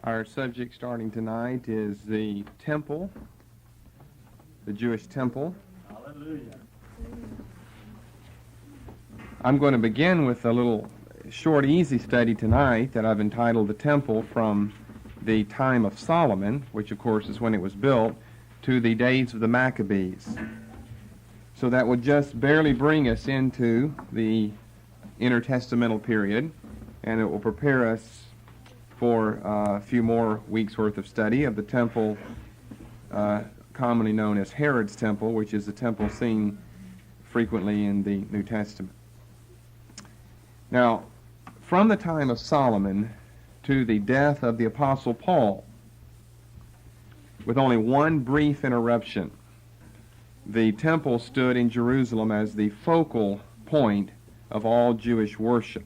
Our subject starting tonight is the temple, the Jewish temple. Hallelujah. I'm going to begin with a little short, easy study tonight that I've entitled The Temple from the time of Solomon, which of course is when it was built, to the days of the Maccabees. So that would just barely bring us into the intertestamental period, and it will prepare us for a few more weeks' worth of study of the temple commonly known as Herod's temple, which is the temple seen frequently in the New Testament. Now, from the time of Solomon to the death of the Apostle Paul, with only one brief interruption, the temple stood in Jerusalem as the focal point of all Jewish worship.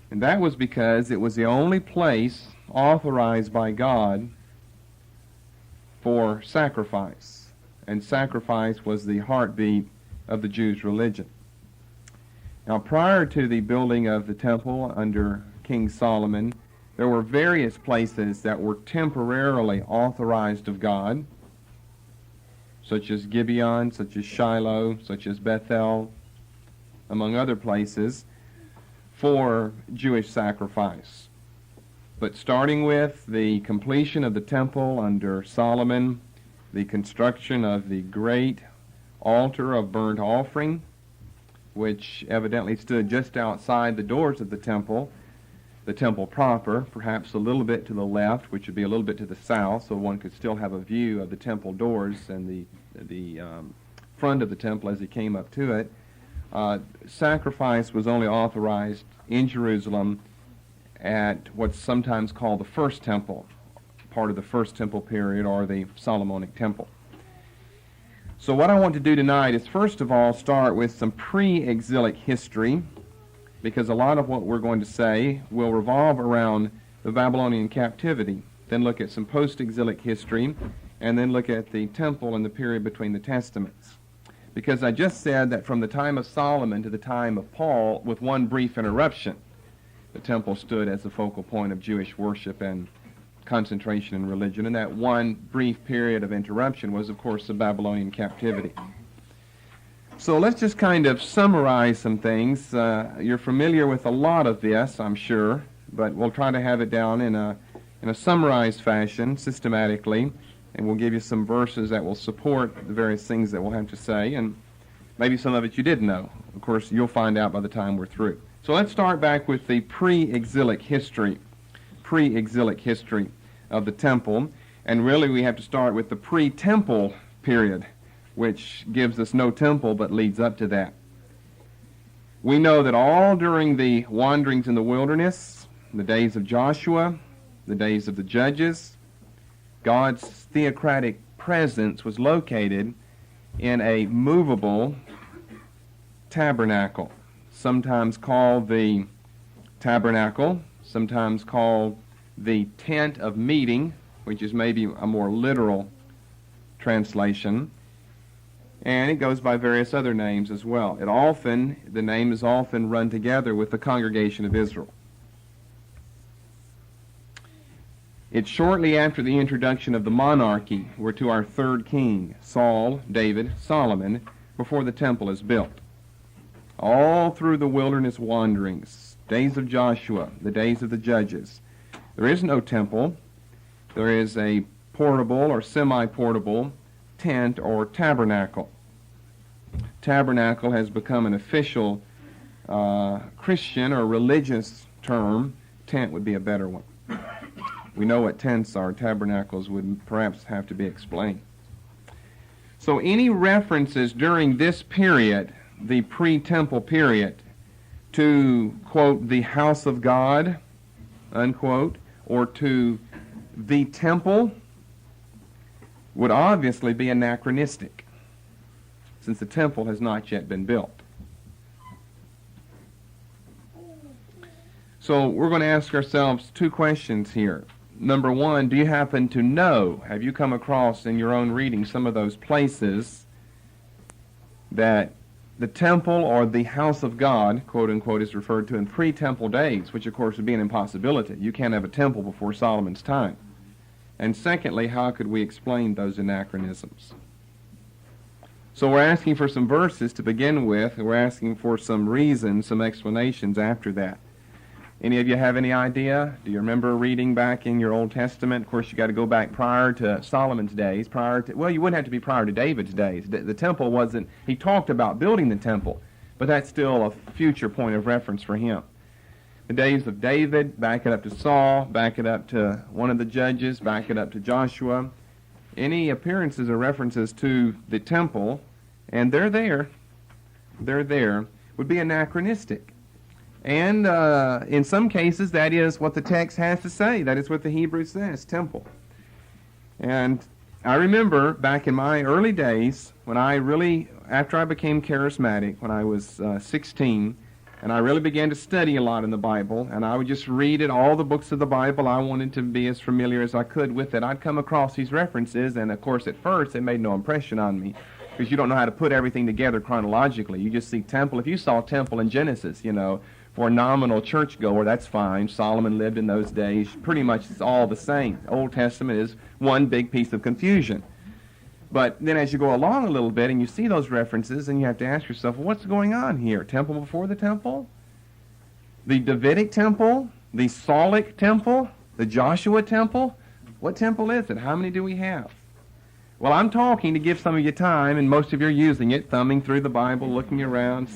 And that was because it was the only place authorized by God for sacrifice. And sacrifice was the heartbeat of the Jews' religion. Now, prior to the building of the temple under King Solomon, there were various places that were temporarily authorized of God, such as Gibeon, such as Shiloh, such as Bethel, among other places, for Jewish sacrifice. But starting with the completion of the temple under Solomon, the construction of the great altar of burnt offering, which evidently stood just outside the doors of the temple proper, perhaps a little bit to the left, which would be a little bit to the south, so one could still have a view of the temple doors and the front of the temple as he came up to it. Sacrifice was only authorized in Jerusalem at what's sometimes called the First Temple, part of the First Temple period, or the Solomonic Temple. So what I want to do tonight is first of all start with some pre-exilic history, because a lot of what we're going to say will revolve around the Babylonian captivity. Then look at some post-exilic history, and then look at the temple and the period between the Testaments. Because I just said that from the time of Solomon to the time of Paul, with one brief interruption, the temple stood as the focal point of Jewish worship and concentration in religion. And that one brief period of interruption was, of course, the Babylonian captivity. So let's just kind of summarize some things. You're familiar with a lot of this, I'm sure, but we'll try to have it down in a summarized fashion, systematically, and we'll give you some verses that will support the various things that we'll have to say, and maybe some of it you didn't know. Of course, you'll find out by the time we're through. So let's start back with the pre-exilic history of the temple, and really we have to start with the pre-temple period, which gives us no temple but leads up to that. We know that all during the wanderings in the wilderness, the days of Joshua, the days of the judges, God's theocratic presence was located in a movable tabernacle, sometimes called the tabernacle, sometimes called the tent of meeting, which is maybe a more literal translation, and it goes by various other names as well. The name is often run together with the congregation of Israel. It's shortly after the introduction of the monarchy. We're to our third king, Saul, David, Solomon, before the temple is built. All through the wilderness wanderings, days of Joshua, the days of the judges, there is no temple. There is a portable or semi-portable tent or tabernacle. Tabernacle has become an official Christian or religious term. Tent would be a better one. We know what tents are. Tabernacles would perhaps have to be explained. So any references during this period, the pre-temple period, to, quote, the house of God, unquote, or to the temple, would obviously be anachronistic, since the temple has not yet been built. So we're going to ask ourselves two questions here. Number one, do you happen to know, have you come across in your own reading some of those places that the temple or the house of God, quote unquote, is referred to in pre-temple days, which of course would be an impossibility. You can't have a temple before Solomon's time. And secondly, how could we explain those anachronisms? So we're asking for some verses to begin with, and we're asking for some reasons, some explanations after that. Any of you have any idea? Do you remember reading back in your Old Testament? Of course, you got to go back prior to Solomon's days, well, you wouldn't have to be prior to David's days. The temple wasn't, he talked about building the temple, but that's still a future point of reference for him. The days of David, back it up to Saul, back it up to one of the judges, back it up to Joshua. Any appearances or references to the temple, and they're there, would be anachronistic. And in some cases, that is what the text has to say. That is what the Hebrew says, temple. And I remember back in my early days, when after I became charismatic, when I was 16, and I really began to study a lot in the Bible, and I would just read it, all the books of the Bible. I wanted to be as familiar as I could with it. I'd come across these references, and of course at first it made no impression on me, because you don't know how to put everything together chronologically. You just see temple. If you saw temple in Genesis, for a nominal churchgoer, that's fine. Solomon lived in those days. Pretty much it's all the same. Old Testament is one big piece of confusion. But then as you go along a little bit and you see those references, and you have to ask yourself, well, what's going on here? Temple before the temple? The Davidic temple? The Saulic temple? The Joshua temple? What temple is it? How many do we have? Well, I'm talking to give some of you time, and most of you are using it, thumbing through the Bible, looking around,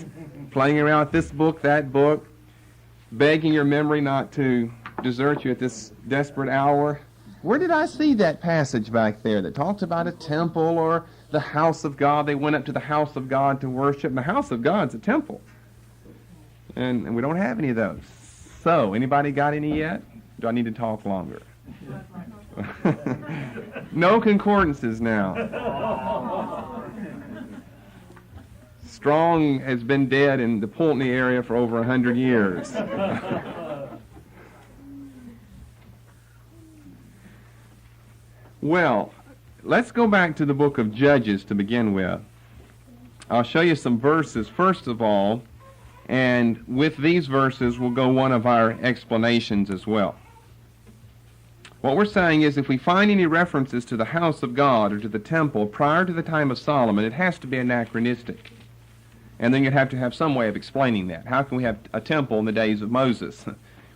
playing around with this book, that book, begging your memory not to desert you at this desperate hour. Where did I see that passage back there that talks about a temple or the house of God? They went up to the house of God to worship, and the house of God's a temple. And we don't have any of those. So, anybody got any yet? Do I need to talk longer? No concordances now. Strong has been dead in the Pulteney area for over 100 years. Well, let's go back to the book of Judges to begin with. I'll show you some verses first of all, and with these verses will go one of our explanations as well. What we're saying is if we find any references to the house of God or to the temple prior to the time of Solomon, it has to be anachronistic. And then you'd have to have some way of explaining that. How can we have a temple in the days of Moses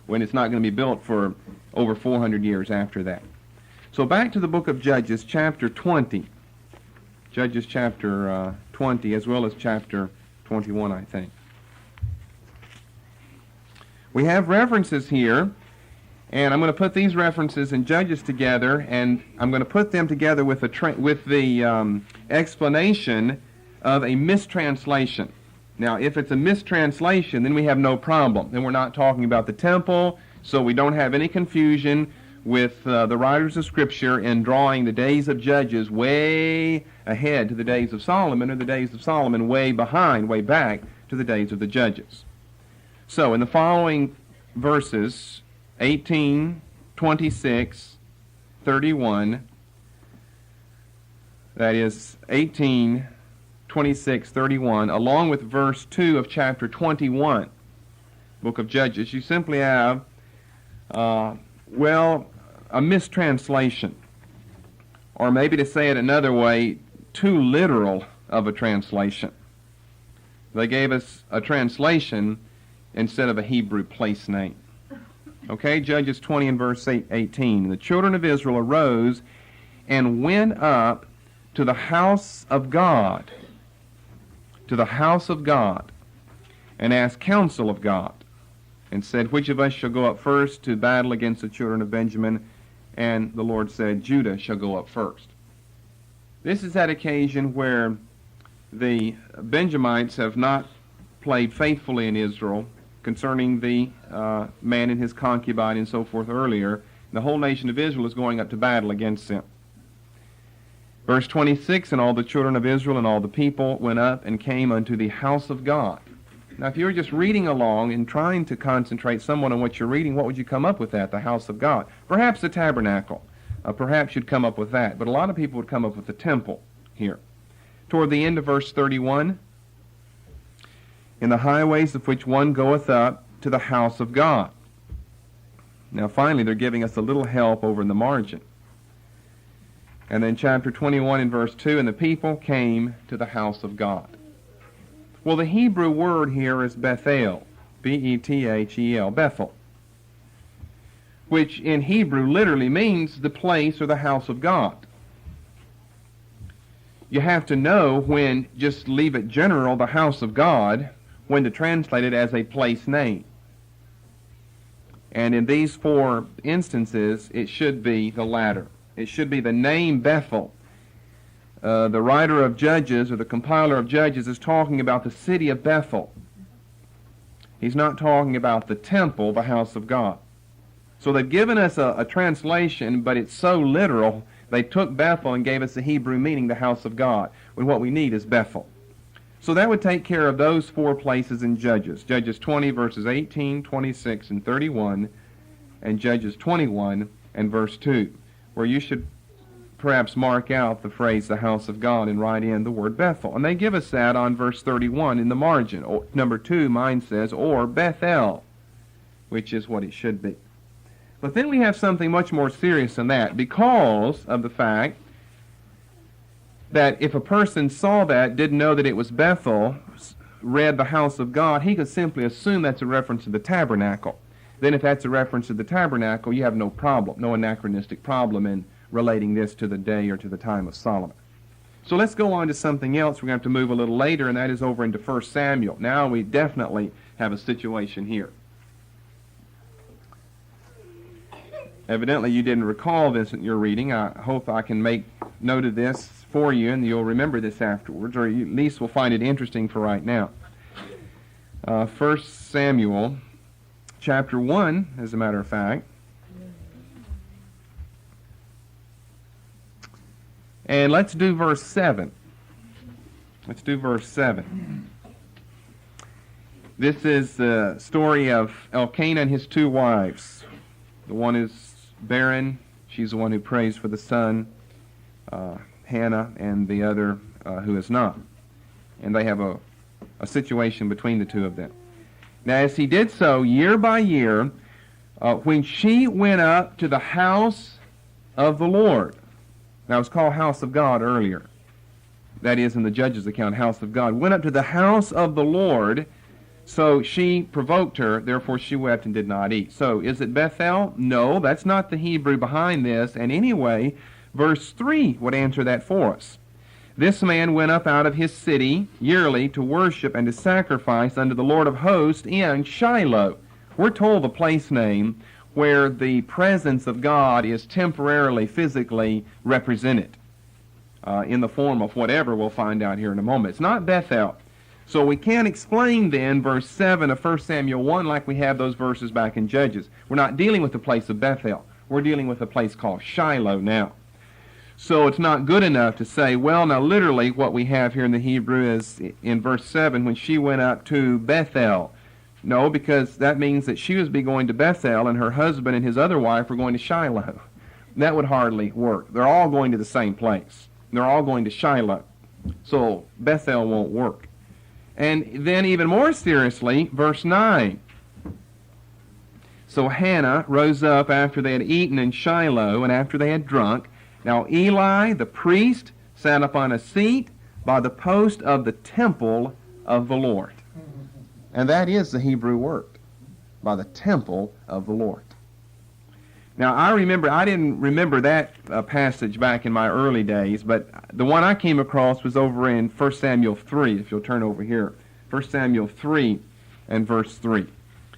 when it's not going to be built for over 400 years after that? So back to the book of Judges, chapter 20. Judges chapter 20 as well as chapter 21, I think. We have references here. And I'm going to put these references in Judges together, and I'm going to put them together with the explanation of a mistranslation. Now, if it's a mistranslation, then we have no problem. Then we're not talking about the temple, so we don't have any confusion with the writers of Scripture in drawing the days of Judges way ahead to the days of Solomon, or the days of Solomon way behind, way back to the days of the Judges. So, in the following verses, 18, 26, 31, that is 18, 26, 31, along with verse 2 of chapter 21, book of Judges, you simply have, a mistranslation. Or maybe to say it another way, too literal of a translation. They gave us a translation instead of a Hebrew place name. Okay, Judges 20 and verse 18. The children of Israel arose and went up to the house of God, and asked counsel of God, and said, which of us shall go up first to battle against the children of Benjamin? And the Lord said, Judah shall go up first. This is that occasion where the Benjamites have not played faithfully in Israel, concerning the man and his concubine and so forth earlier. The whole nation of Israel is going up to battle against them. Verse 26, and all the children of Israel and all the people went up and came unto the house of God. Now, if you were just reading along and trying to concentrate somewhat on what you're reading, what would you come up with that? The house of God. Perhaps the tabernacle. Perhaps you'd come up with that. But a lot of people would come up with the temple here. Toward the end of verse 31, in the highways of which one goeth up to the house of God. Now finally they're giving us a little help over in the margin. And then chapter 21 and verse 2, and the people came to the house of God. Well, the Hebrew word here is Bethel, B-E-T-H-E-L, Bethel, which in Hebrew literally means the place or the house of God. You have to know when, just leave it general, the house of God, when to translate it as a place name. And in these four instances, it should be the latter. It should be the name Bethel. The writer of Judges, or the compiler of Judges, is talking about the city of Bethel. He's not talking about the temple, the house of God. So they've given us a translation, but it's so literal, they took Bethel and gave us the Hebrew meaning, the house of God, when what we need is Bethel. So that would take care of those four places in Judges. Judges 20, verses 18, 26, and 31, and Judges 21 and verse 2, where you should perhaps mark out the phrase, the house of God, and write in the word Bethel. And they give us that on verse 31 in the margin. Number 2, mine says, or Bethel, which is what it should be. But then we have something much more serious than that, because of the fact that if a person saw that, didn't know that it was Bethel, read the house of God, he could simply assume that's a reference to the tabernacle. Then if that's a reference to the tabernacle, you have no problem, no anachronistic problem in relating this to the day or to the time of Solomon. So let's go on to something else. We're going to have to move a little later, and that is over into 1 Samuel. Now we definitely have a situation here. Evidently you didn't recall this in your reading. I hope I can make note of this for you, and you'll remember this afterwards, or you at least will find it interesting for right now. 1 Samuel chapter 1, as a matter of fact. And let's do verse 7. Let's do verse 7. This is the story of Elkanah and his two wives. The one is barren. She's the one who prays for the son, Hannah, and the other who is not. And they have a situation between the two of them. Now, as he did so year by year, when she went up to the house of the Lord. Now, it's called house of God earlier. That is, in the Judges account, house of God. Went up to the house of the Lord, so she provoked her, therefore she wept and did not eat. So, is it Bethel? No, that's not the Hebrew behind this. And anyway, verse 3 would answer that for us. This man went up out of his city yearly to worship and to sacrifice unto the Lord of hosts in Shiloh. We're told the place name where the presence of God is temporarily, physically represented in the form of whatever we'll find out here in a moment. It's not Bethel. So we can't explain then verse 7 of 1 Samuel 1 like we have those verses back in Judges. We're not dealing with the place of Bethel. We're dealing with a place called Shiloh now. So it's not good enough to say, well, now literally what we have here in the Hebrew is in verse 7, when she went up to Bethel. No, because that means that she was be going to Bethel and her husband and his other wife were going to Shiloh. That would hardly work. They're all going to the same place. They're all going to Shiloh. So Bethel won't work. And then even more seriously, verse 9. So Hannah rose up after they had eaten in Shiloh and after they had drunk. Now Eli, the priest, sat upon a seat by the post of the temple of the Lord. And that is the Hebrew word, by the temple of the Lord. Now I didn't remember that passage back in my early days, but the one I came across was over in 1 Samuel 3, if you'll turn over here. 1 Samuel 3 and verse 3.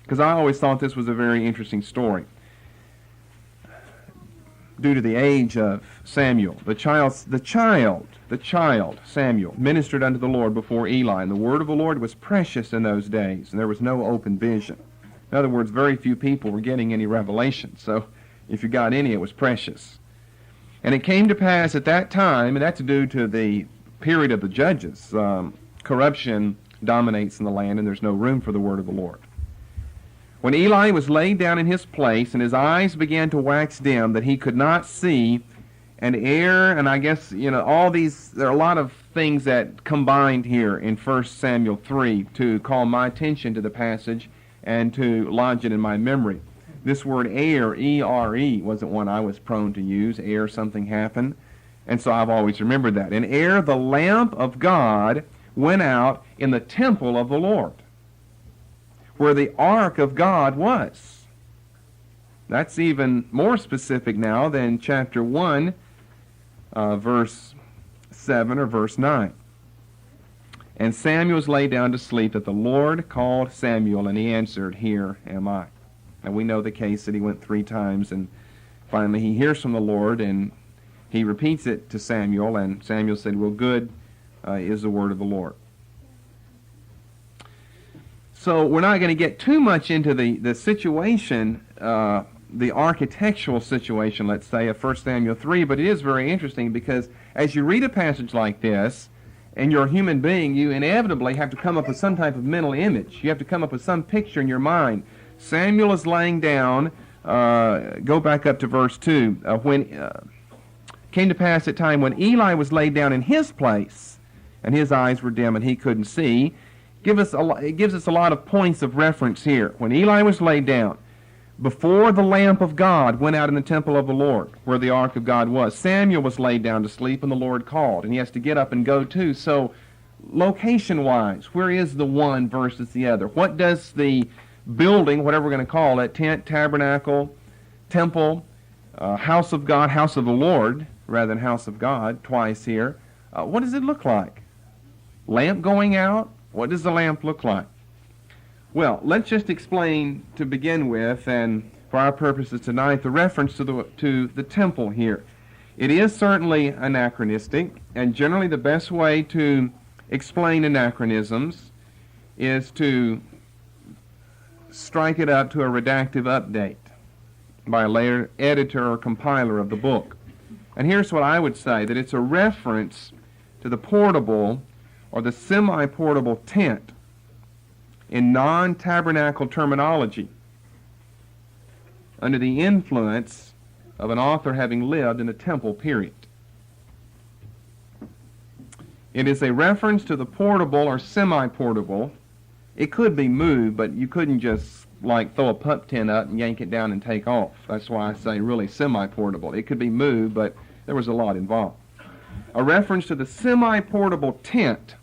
Because I always thought this was a very interesting story. Due to the age of Samuel, the child, Samuel, ministered unto the Lord before Eli, and the word of the Lord was precious in those days, and there was no open vision. In other words, very few people were getting any revelation, so if you got any, it was precious. And it came to pass at that time, and that's due to the period of the Judges, corruption dominates in the land, and there's no room for the word of the Lord. When Eli was laid down in his place, and his eyes began to wax dim, that he could not see, and heir, and I guess, all these, there are a lot of things that combined here in 1 Samuel 3 to call my attention to the passage and to lodge it in my memory. This word heir, E-R-E, wasn't one I was prone to use. Heir, something happened. And so I've always remembered that. And ere the lamp of God went out in the temple of the Lord, where the ark of God was. That's even more specific now than chapter 1, verse 7 or verse 9. And Samuel was laid down to sleep, that the Lord called Samuel, and he answered, Here am I. And we know the case that he went 3 times, and finally he hears from the Lord, and he repeats it to Samuel, and Samuel said, Well, good is the word of the Lord. So we're not going to get too much into the situation, the architectural situation, let's say, of 1 Samuel 3, but it is very interesting because as you read a passage like this, and you're a human being, you inevitably have to come up with some type of mental image. You have to come up with some picture in your mind. Samuel is laying down, go back up to verse 2, when came to pass at time when Eli was laid down in his place, and his eyes were dim and he couldn't see. It gives us a lot of points of reference here. When Eli was laid down, before the lamp of God went out in the temple of the Lord, where the ark of God was, Samuel was laid down to sleep, and the Lord called, and he has to get up and go too. So, location-wise, where is the one versus the other? What does the building, whatever we're going to call it, tent, tabernacle, temple, house of God, house of the Lord, rather than house of God, twice here, what does it look like? Lamp going out? What does the lamp look like? Well, let's just explain to begin with, and for our purposes tonight, the reference to the temple here. It is certainly anachronistic, and generally the best way to explain anachronisms is to strike it up to a redactive update by a later editor or compiler of the book. And here's what I would say, that it's a reference to the portable or the semi-portable tent in non-tabernacle terminology under the influence of an author having lived in a temple period. It is a reference to the portable or semi-portable. It could be moved, but you couldn't just like throw a pup tent up and yank it down and take off. That's why I say really semi-portable. It could be moved, but there was a lot involved. A reference to the semi-portable tent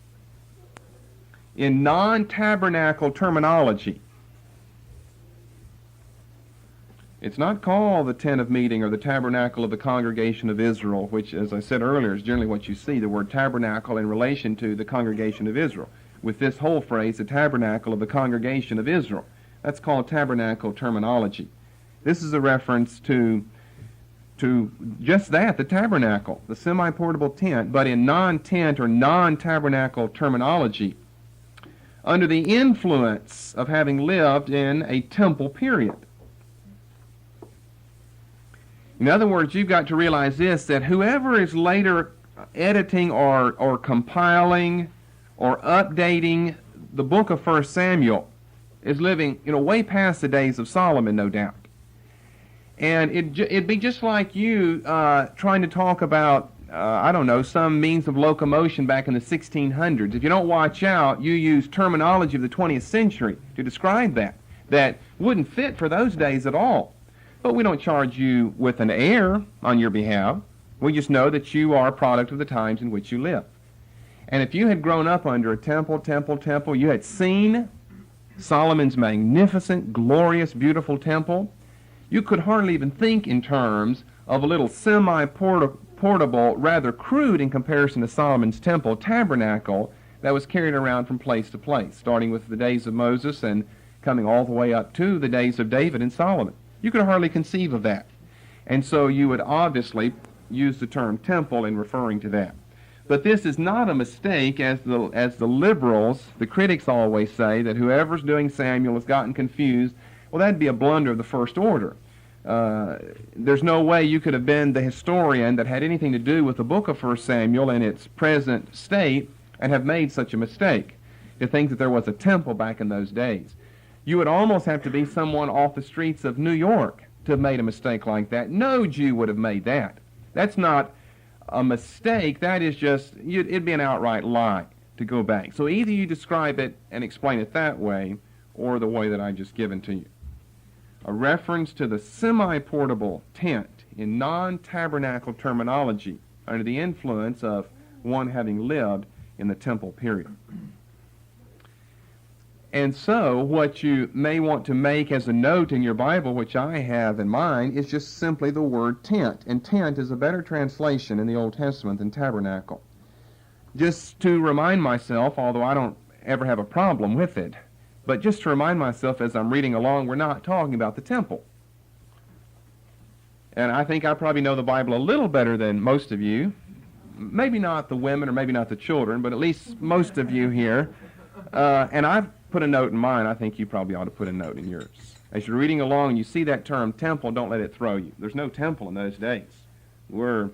in non-tabernacle terminology. It's not called the tent of meeting or the tabernacle of the congregation of Israel, which, as I said earlier, is generally what you see, the word tabernacle in relation to the congregation of Israel. With this whole phrase, the tabernacle of the congregation of Israel. That's called tabernacle terminology. This is a reference to just that, the tabernacle, the semi-portable tent, but in non-tent or non-tabernacle terminology, under the influence of having lived in a temple period. In other words, you've got to realize this, that whoever is later editing or compiling or updating the book of 1 Samuel is living, way past the days of Solomon, no doubt. And it'd be just like you trying to talk about, some means of locomotion back in the 1600s. If you don't watch out, you use terminology of the 20th century to describe that wouldn't fit for those days at all. But we don't charge you with an heir on your behalf. We just know that you are a product of the times in which you live. And if you had grown up under a temple, you had seen Solomon's magnificent, glorious, beautiful temple, you could hardly even think in terms of a little semi-portable, rather crude in comparison to Solomon's temple, tabernacle that was carried around from place to place, starting with the days of Moses and coming all the way up to the days of David and Solomon. You could hardly conceive of that. And so you would obviously use the term temple in referring to that. But this is not a mistake, as the liberals, the critics always say, that whoever's doing Samuel has gotten confused. Well, that'd be a blunder of the first order. There's no way you could have been the historian that had anything to do with the book of 1 Samuel in its present state and have made such a mistake, to think that there was a temple back in those days. You would almost have to be someone off the streets of New York to have made a mistake like that. No Jew would have made that. That's not a mistake. That is just, it'd be an outright lie to go back. So either you describe it and explain it that way, or the way that I just given to you. A reference to the semi-portable tent in non-tabernacle terminology under the influence of one having lived in the temple period. And so what you may want to make as a note in your Bible, which I have in mine, is just simply the word tent. And tent is a better translation in the Old Testament than tabernacle. Just to remind myself, although I don't ever have a problem with it, but just to remind myself as I'm reading along, we're not talking about the temple. And I think I probably know the Bible a little better than most of you. Maybe not the women or maybe not the children, but at least most of you here. And I've put a note in mine. I think you probably ought to put a note in yours. As you're reading along and you see that term temple, don't let it throw you. There's no temple in those days. We're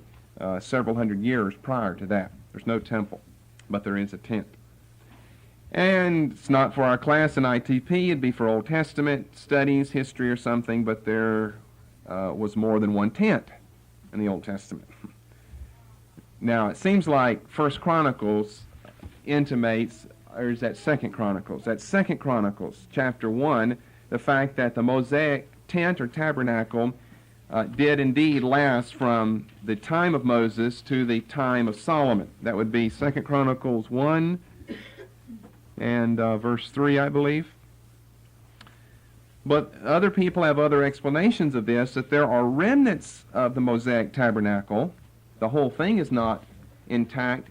several hundred years prior to that. There's no temple, but there is a tent. And it's not for our class in ITP. It'd be for Old Testament studies, history or something, but there was more than one tent in the Old Testament. Now, it seems like 1 Chronicles intimates, or is that 2 Chronicles? That's 2 Chronicles, chapter 1, the fact that the Mosaic tent or tabernacle did indeed last from the time of Moses to the time of Solomon. That would be 2 Chronicles 1 and verse 3, I believe. But other people have other explanations of this, that there are remnants of the Mosaic tabernacle. The whole thing is not intact,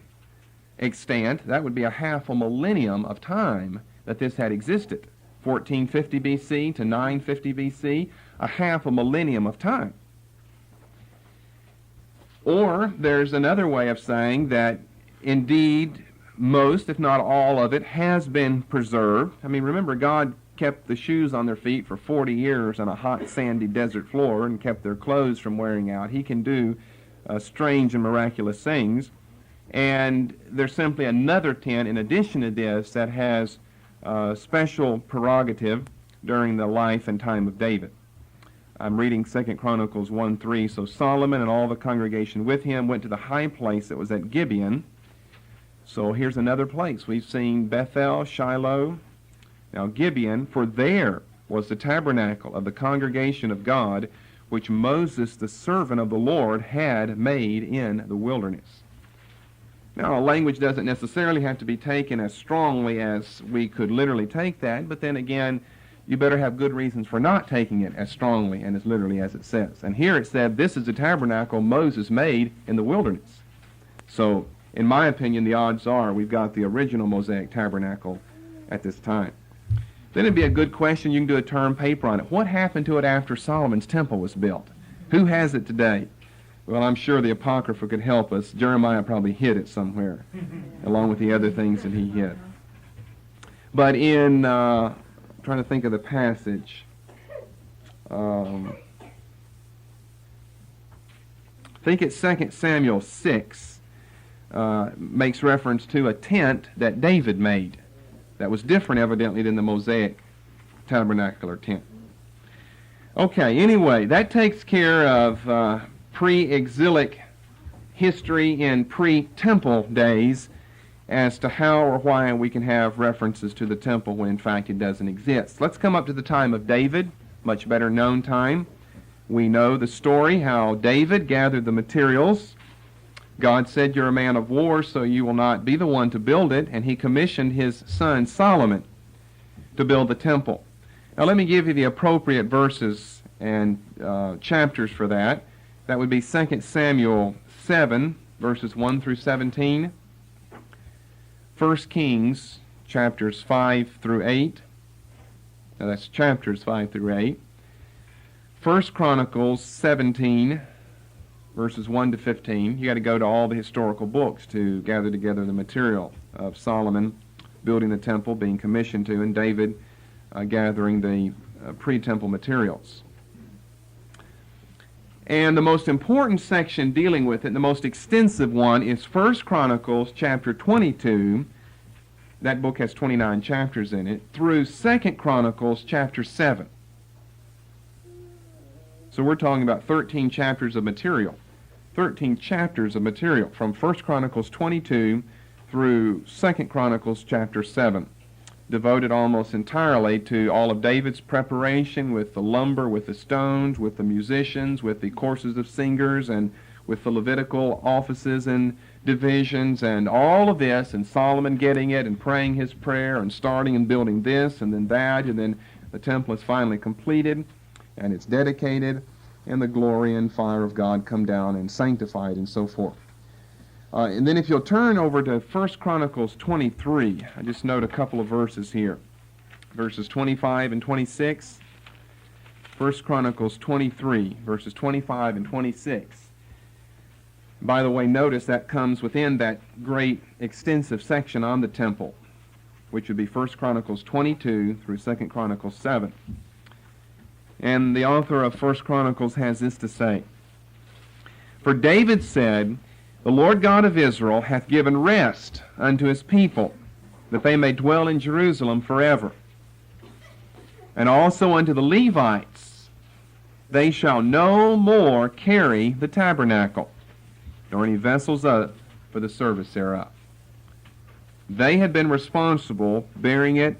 extant. That would be a half a millennium of time that this had existed. 1450 BC to 950 BC, a half a millennium of time. Or there's another way of saying that indeed most, if not all of it, has been preserved. I mean, remember, God kept the shoes on their feet for 40 years on a hot, sandy desert floor and kept their clothes from wearing out. He can do strange and miraculous things. And there's simply another tent in addition to this that has special prerogative during the life and time of David. I'm reading 2 Chronicles 1:3. So Solomon and all the congregation with him went to the high place that was at Gibeon. So here's another place. We've seen Bethel, Shiloh. Now Gibeon, for there was the tabernacle of the congregation of God, which Moses, the servant of the Lord, had made in the wilderness. Now, language doesn't necessarily have to be taken as strongly as we could literally take that, but then again, you better have good reasons for not taking it as strongly and as literally as it says. And here it said, this is the tabernacle Moses made in the wilderness. So, in my opinion, the odds are we've got the original Mosaic tabernacle at this time. Then it'd be a good question, you can do a term paper on it. What happened to it after Solomon's temple was built? Who has it today? Well, I'm sure the Apocrypha could help us. Jeremiah probably hid it somewhere, along with the other things that he hid. But in, I'm trying to think of the passage, I think it's 2 Samuel 6, makes reference to a tent that David made that was different, evidently, than the Mosaic tabernacular tent. Okay, anyway, that takes care of pre-exilic history in pre-temple days as to how or why we can have references to the temple when in fact it doesn't exist. Let's come up to the time of David, much better known time. We know the story, how David gathered the materials. God said, you're a man of war, so you will not be the one to build it, and he commissioned his son Solomon to build the temple. Now let me give you the appropriate verses and chapters for that. That would be 2 Samuel 7, verses 1 through 17. 1 Kings, chapters 5 through 8. Now that's chapters 5 through 8. 1 Chronicles 17, verses 1 to 15. You got to go to all the historical books to gather together the material of Solomon building the temple, being commissioned to, and David gathering the pre-temple materials. And the most important section dealing with it, the most extensive one, is 1 Chronicles chapter 22. That book has 29 chapters in it, through 2 Chronicles chapter 7. So we're talking about 13 chapters of material. 13 chapters of material from 1 Chronicles 22 through 2 Chronicles chapter 7, devoted almost entirely to all of David's preparation with the lumber, with the stones, with the musicians, with the courses of singers, and with the Levitical offices and divisions, and all of this, and Solomon getting it and praying his prayer and starting and building this and then that, and then the temple is finally completed and it's dedicated, and the glory and fire of God come down and sanctify it and so forth. And then if you'll turn over to 1 Chronicles 23, I just note a couple of verses here. Verses 25 and 26. 1 Chronicles 23, verses 25 and 26. By the way, notice that comes within that great extensive section on the temple, which would be 1 Chronicles 22 through 2 Chronicles 7. And the author of 1 Chronicles has this to say, "For David said, The Lord God of Israel hath given rest unto his people, that they may dwell in Jerusalem forever. And also unto the Levites, they shall no more carry the tabernacle, nor any vessels of it for the service thereof." They had been responsible, bearing it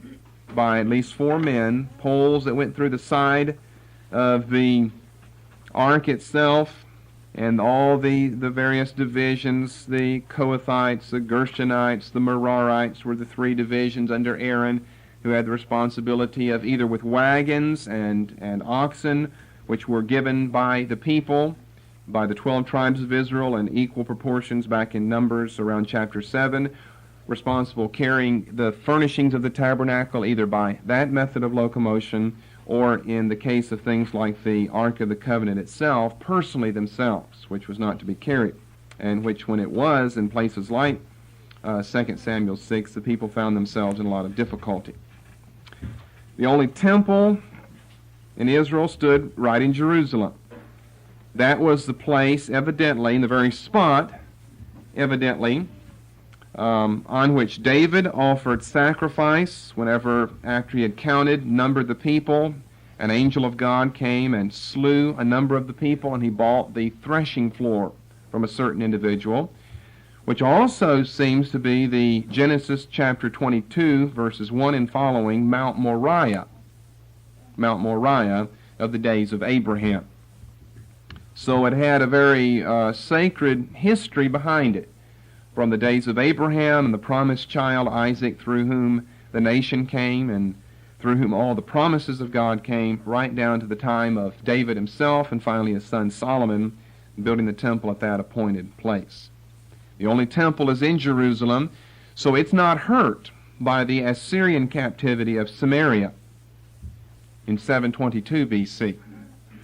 by at least 4 men, poles that went through the side of the ark itself, and all the various divisions. The Kohathites, the Gershonites, the Merarites were the 3 divisions under Aaron, who had the responsibility of either with wagons and oxen, which were given by the people, by the 12 tribes of Israel in equal proportions back in Numbers around chapter 7, responsible carrying the furnishings of the tabernacle either by that method of locomotion or in the case of things like the Ark of the Covenant itself, personally themselves, which was not to be carried, and which when it was in places like 2 Samuel 6, the people found themselves in a lot of difficulty. The only temple in Israel stood right in Jerusalem. That was the place, evidently, in the very spot, evidently, on which David offered sacrifice whenever, after he had counted, numbered the people, an angel of God came and slew a number of the people, and he bought the threshing floor from a certain individual, which also seems to be the Genesis chapter 22, verses 1 and following, Mount Moriah of the days of Abraham. So it had a very sacred history behind it, from the days of Abraham and the promised child Isaac, through whom the nation came and through whom all the promises of God came, right down to the time of David himself and finally his son Solomon building the temple at that appointed place. The only temple is in Jerusalem, so it's not hurt by the Assyrian captivity of Samaria in 722 B.C.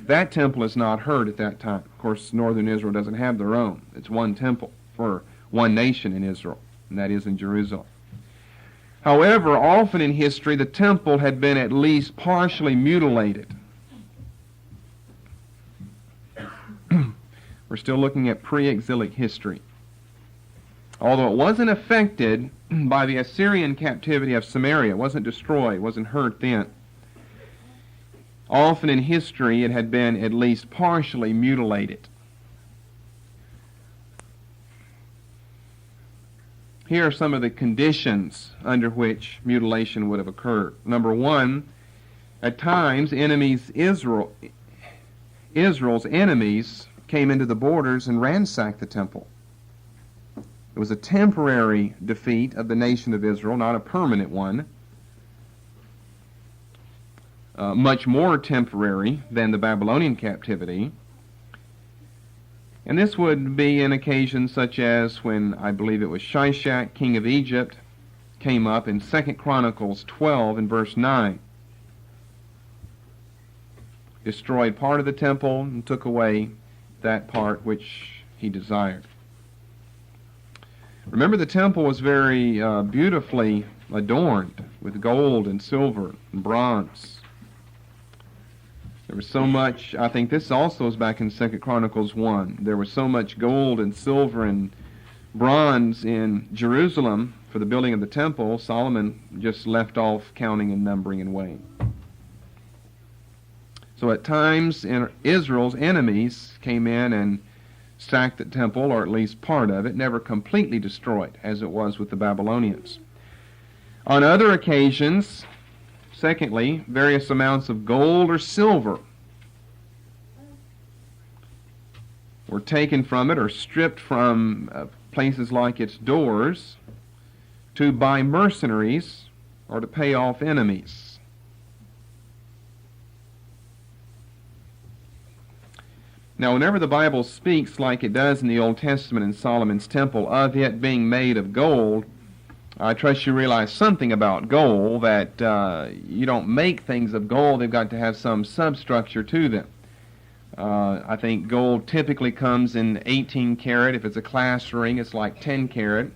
That temple is not hurt at that time. Of course, northern Israel doesn't have their own. It's one temple for one nation in Israel, and that is in Jerusalem. However, often in history, the temple had been at least partially mutilated. We're still looking at pre-exilic history. Although it wasn't affected by the Assyrian captivity of Samaria, it wasn't destroyed, it wasn't hurt then. Often in history, it had been at least partially mutilated. Here are some of the conditions under which mutilation would have occurred. Number 1, at times Israel's enemies came into the borders and ransacked the temple. It was a temporary defeat of the nation of Israel, not a permanent one. Much more temporary than the Babylonian captivity. And this would be an occasion such as when, I believe it was Shishak, king of Egypt, came up in 2 Chronicles 12 and verse 9. Destroyed part of the temple and took away that part which he desired. Remember, the temple was very beautifully adorned with gold and silver and bronze. There was so much, I think this also is back in 2 Chronicles 1. There was so much gold and silver and bronze in Jerusalem for the building of the temple, Solomon just left off counting and numbering and weighing. So at times Israel's enemies came in and sacked the temple, or at least part of it, never completely destroyed, as it was with the Babylonians. On other occasions, secondly, various amounts of gold or silver were taken from it or stripped from places like its doors to buy mercenaries or to pay off enemies. Now, whenever the Bible speaks, like it does in the Old Testament in Solomon's temple, of it being made of gold, I trust you realize something about gold, that you don't make things of gold. They've got to have some substructure to them. I think gold typically comes in 18 karat. If it's a class ring, it's like 10 karat.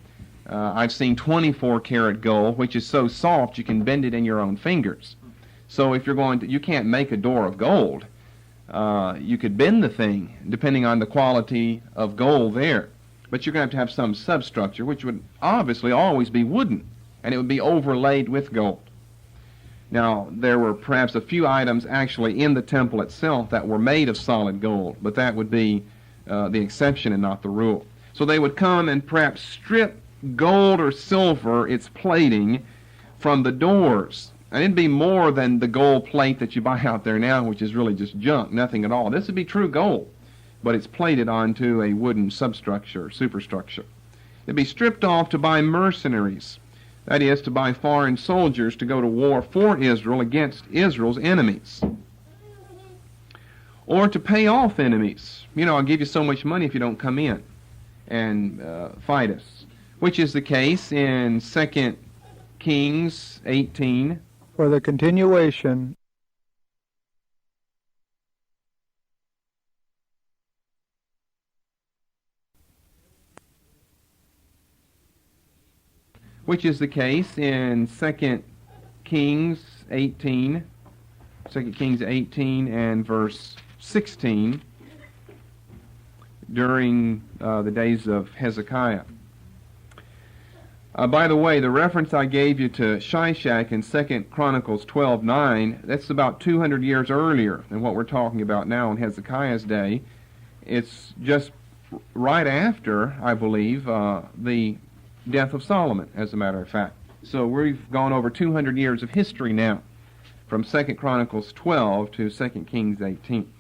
I've seen 24 karat gold, which is so soft you can bend it in your own fingers. So if you're going to, you can't make a door of gold. You could bend the thing, depending on the quality of gold there. But you're going to have some substructure, which would obviously always be wooden, and it would be overlaid with gold. Now, there were perhaps a few items actually in the temple itself that were made of solid gold, but that would be the exception and not the rule. So they would come and perhaps strip gold or silver, its plating, from the doors. And it'd be more than the gold plate that you buy out there now, which is really just junk, nothing at all. This would be true gold, but it's plated onto a wooden substructure, superstructure. It'd be stripped off to buy mercenaries. That is, to buy foreign soldiers to go to war for Israel against Israel's enemies. Or to pay off enemies. You know, I'll give you so much money if you don't come in and fight us. Which is the case in 2 Kings 18. For the continuation which is the case in 2 Kings 18, 2 Kings 18 and verse 16 during the days of Hezekiah. By the way, the reference I gave you to Shishak in 2 Chronicles 12:9, that's about 200 years earlier than what we're talking about now in Hezekiah's day. It's just right after, I believe, the death of Solomon, as a matter of fact. So we've gone over 200 years of history now, from 2 Chronicles 12 to 2 Kings 18.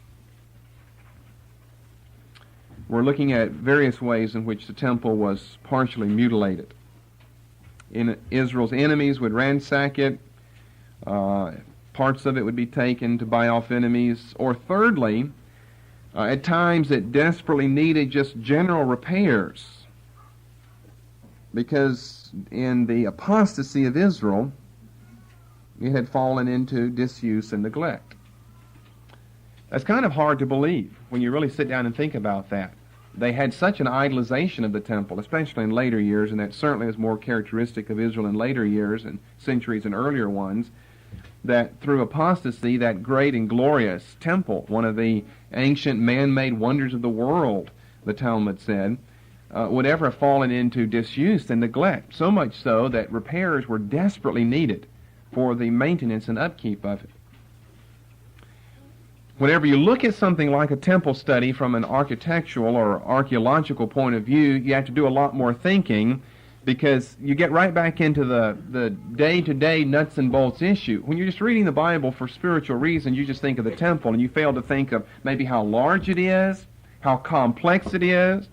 We're looking at various ways in which the temple was partially mutilated. Israel's enemies would ransack it. Parts of it would be taken to buy off enemies. Or thirdly, at times it desperately needed just general repairs, because in the apostasy of Israel, it had fallen into disuse and neglect. That's kind of hard to believe when you really sit down and think about that. They had such an idolization of the temple, especially in later years, and that certainly is more characteristic of Israel in later years and centuries and earlier ones, that through apostasy, that great and glorious temple, one of the ancient man-made wonders of the world, the Talmud said, would ever have fallen into disuse and neglect, so much so that repairs were desperately needed for the maintenance and upkeep of it. Whenever you look at something like a temple study from an architectural or archaeological point of view, you have to do a lot more thinking, because you get right back into the day-to-day nuts and bolts issue. When you're just reading the Bible for spiritual reasons, you just think of the temple, and you fail to think of maybe how large it is, how complex it is,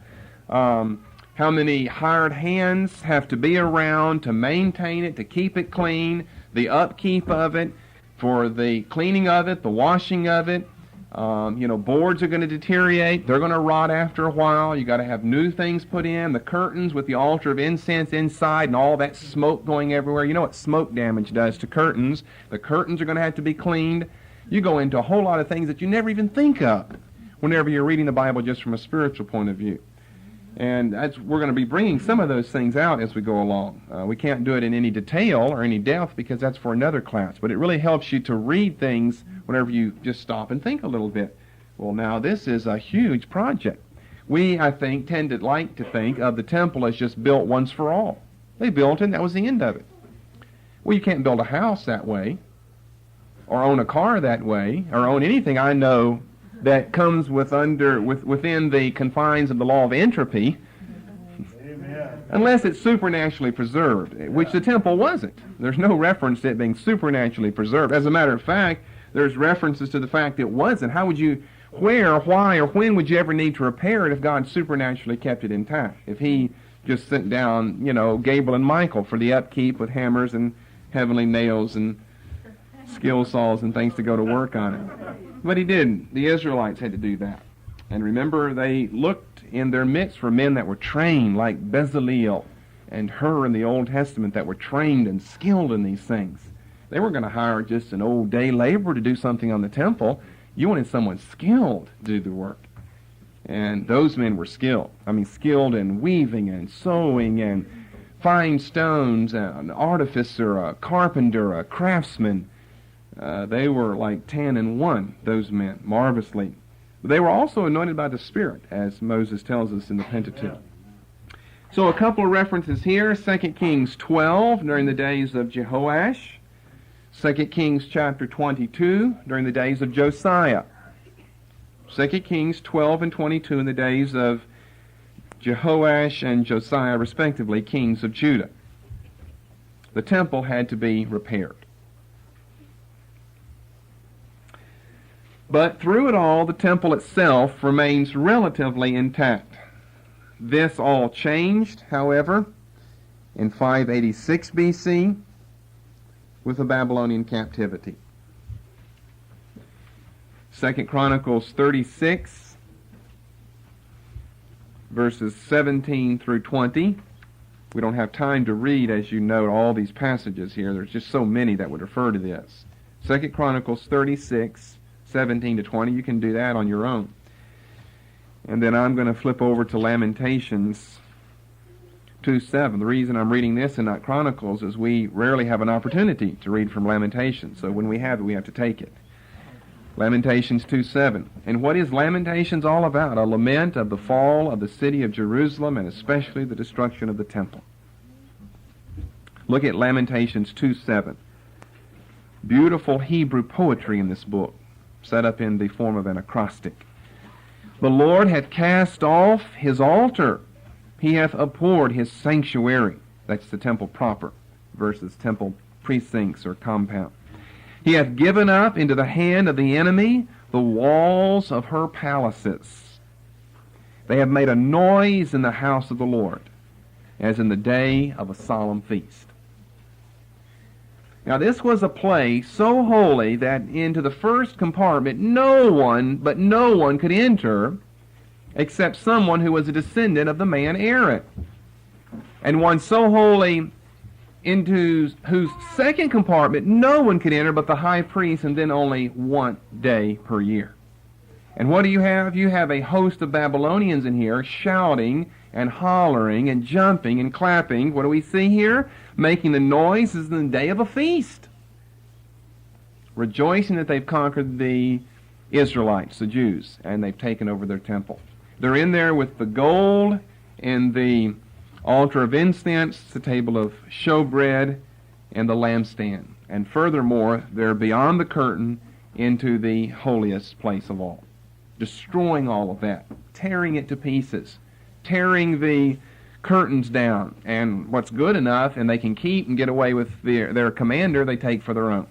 how many hired hands have to be around to maintain it, to keep it clean, the upkeep of it, for the cleaning of it, the washing of it. Boards are going to deteriorate. They're going to rot after a while. You got to have new things put in. The curtains with the altar of incense inside and all that smoke going everywhere. You know what smoke damage does to curtains. The curtains are going to have to be cleaned. You go into a whole lot of things that you never even think of whenever you're reading the Bible just from a spiritual point of view. And we're going to be bringing some of those things out as we go along. We can't do it in any detail or any depth, because that's for another class. But it really helps you to read things whenever you just stop and think a little bit. Well, now, this is a huge project. We, I think, tend to like to think of the temple as just built once for all. They built it, and that was the end of it. Well, you can't build a house that way, or own a car that way, or own anything. I know that comes within the confines of the law of entropy, unless it's supernaturally preserved, which the temple wasn't. There's no reference to it being supernaturally preserved. As a matter of fact, there's references to the fact it wasn't. How would you, where, why, or when would you ever need to repair it if God supernaturally kept it intact? If he just sent down, Gabriel and Michael for the upkeep with hammers and heavenly nails and skill saws and things to go to work on it. But he didn't. The Israelites had to do that. And remember, they looked in their midst for men that were trained, like Bezaleel and Hur in the Old Testament, that were trained and skilled in these things. They weren't going to hire just an old day laborer to do something on the temple. You wanted someone skilled to do the work. And those men were skilled. Skilled in weaving and sewing and fine stones, an artificer, a carpenter, a craftsman. They were like 10 in 1, those men, marvelously. But they were also anointed by the Spirit, as Moses tells us in the Pentateuch. So a couple of references here, 2 Kings 12, during the days of Jehoash. 2 Kings chapter 22, during the days of Josiah. 2 Kings 12 and 22 in the days of Jehoash and Josiah, respectively, kings of Judah. The temple had to be repaired. But through it all, the temple itself remains relatively intact. This all changed, however, in 586 B.C. with the Babylonian captivity. 2 Chronicles 36, verses 17 through 20. We don't have time to read, as you note, all these passages here. There's just so many that would refer to this. 2 Chronicles 36, 17 to 20. You can do that on your own. And then I'm going to flip over to Lamentations 2:7. The reason I'm reading this and not Chronicles is we rarely have an opportunity to read from Lamentations. So when we have it, we have to take it. Lamentations 2:7. And what is Lamentations all about? A lament of the fall of the city of Jerusalem and especially the destruction of the temple. Look at Lamentations 2:7. Beautiful Hebrew poetry in this book, set up in the form of an acrostic. The Lord hath cast off his altar. He hath abhorred his sanctuary. That's the temple proper versus temple precincts or compound. He hath given up into the hand of the enemy the walls of her palaces. They have made a noise in the house of the Lord, as in the day of a solemn feast. Now this was a place so holy that into the first compartment no one could enter except someone who was a descendant of the man Aaron. And one so holy into whose second compartment no one could enter but the high priest, and then only one day per year. And what do you have? You have a host of Babylonians in here shouting and hollering and jumping and clapping. What do we see here? Making the noise as in the day of a feast. Rejoicing that they've conquered the Israelites, the Jews, and they've taken over their temple. They're in there with the gold and the altar of incense, the table of showbread, and the lampstand. And furthermore, they're beyond the curtain into the holiest place of all, destroying all of that, tearing it to pieces, tearing the curtains down, and what's good enough and they can keep and get away with their commander, they take for their own.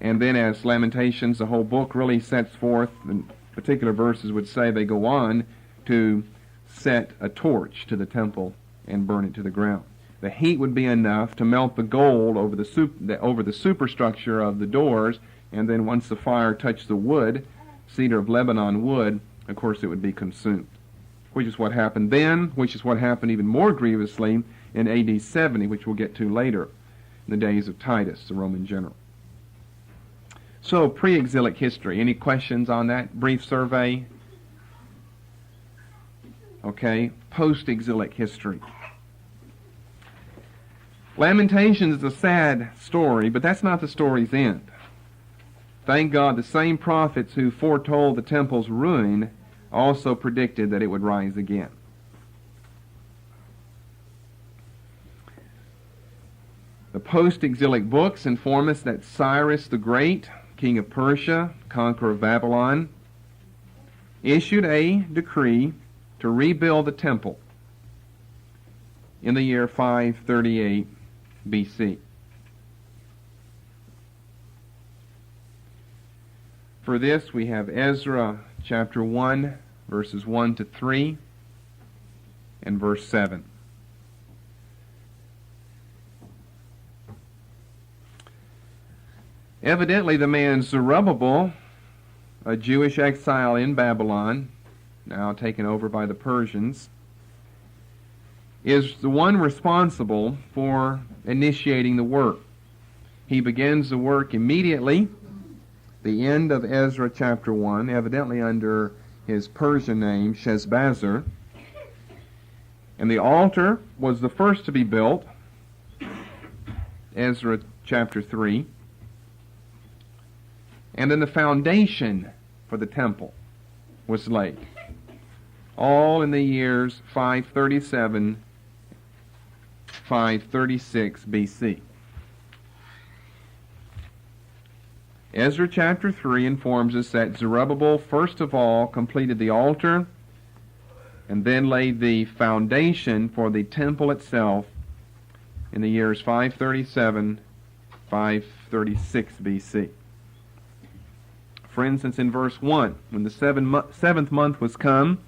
And then as Lamentations, the whole book really sets forth, and particular verses would say they go on to set a torch to the temple and burn it to the ground. The heat would be enough to melt the gold over the superstructure of the doors, and then once the fire touched the wood, cedar of Lebanon wood, of course it would be consumed. Which is what happened then, which is what happened even more grievously in AD 70, which we'll get to later, in the days of Titus, the Roman general. So, pre-exilic history. Any questions on that brief survey? Okay, post-exilic history. Lamentations is a sad story, but that's not the story's end. Thank God the same prophets who foretold the temple's ruin also predicted that it would rise again. The post-exilic books inform us that Cyrus the Great, king of Persia, conqueror of Babylon, issued a decree to rebuild the temple in the year 538 BC. For this, we have Ezra chapter 1, verses 1 to 3, and verse 7. Evidently, the man Zerubbabel, a Jewish exile in Babylon, now taken over by the Persians, is the one responsible for initiating the work. He begins the work immediately, the end of Ezra chapter 1, evidently under his Persian name, Sheshbazzar. And the altar was the first to be built, Ezra chapter 3. And then the foundation for the temple was laid, all in the years 537, 536 BC. Ezra chapter 3 informs us that Zerubbabel first of all completed the altar and then laid the foundation for the temple itself in the years 537, 536 BC. For instance, in verse 1, when the seventh month was come,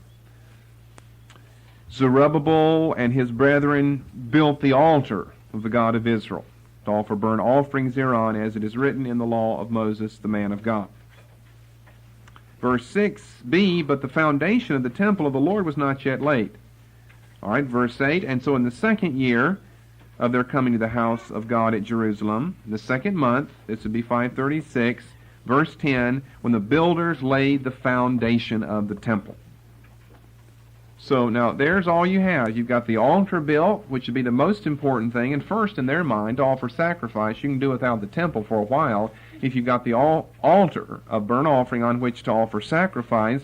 Zerubbabel and his brethren built the altar of the God of Israel, to offer burnt offerings thereon, as it is written in the law of Moses, the man of God. Verse 6b, but the foundation of the temple of the Lord was not yet laid. All right, verse 8, and so in the second year of their coming to the house of God at Jerusalem, the second month, this would be 536, verse 10, when the builders laid the foundation of the temple. So now there's all you have. You've got the altar built, which would be the most important thing, and first in their mind to offer sacrifice. You can do without the temple for a while. If you've got the altar of burnt offering on which to offer sacrifice,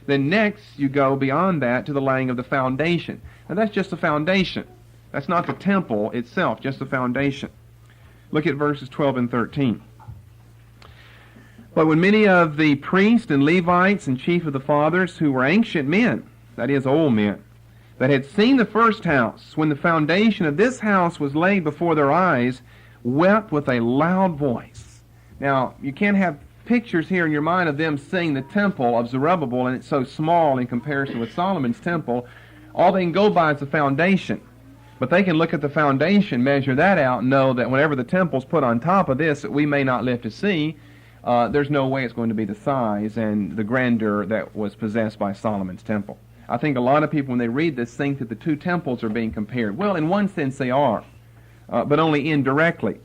then next you go beyond that to the laying of the foundation. Now that's just the foundation. That's not the temple itself, just the foundation. Look at verses 12 and 13. But when many of the priests and Levites and chief of the fathers, who were ancient men, that is, old men, that had seen the first house, when the foundation of this house was laid before their eyes, wept with a loud voice. Now, you can't have pictures here in your mind of them seeing the temple of Zerubbabel, and it's so small in comparison with Solomon's temple. All they can go by is the foundation. But they can look at the foundation, measure that out, and know that whenever the temple's put on top of this that we may not live to see, there's no way it's going to be the size and the grandeur that was possessed by Solomon's temple. I think a lot of people, when they read this, think that the two temples are being compared. Well, in one sense they are, but only indirectly,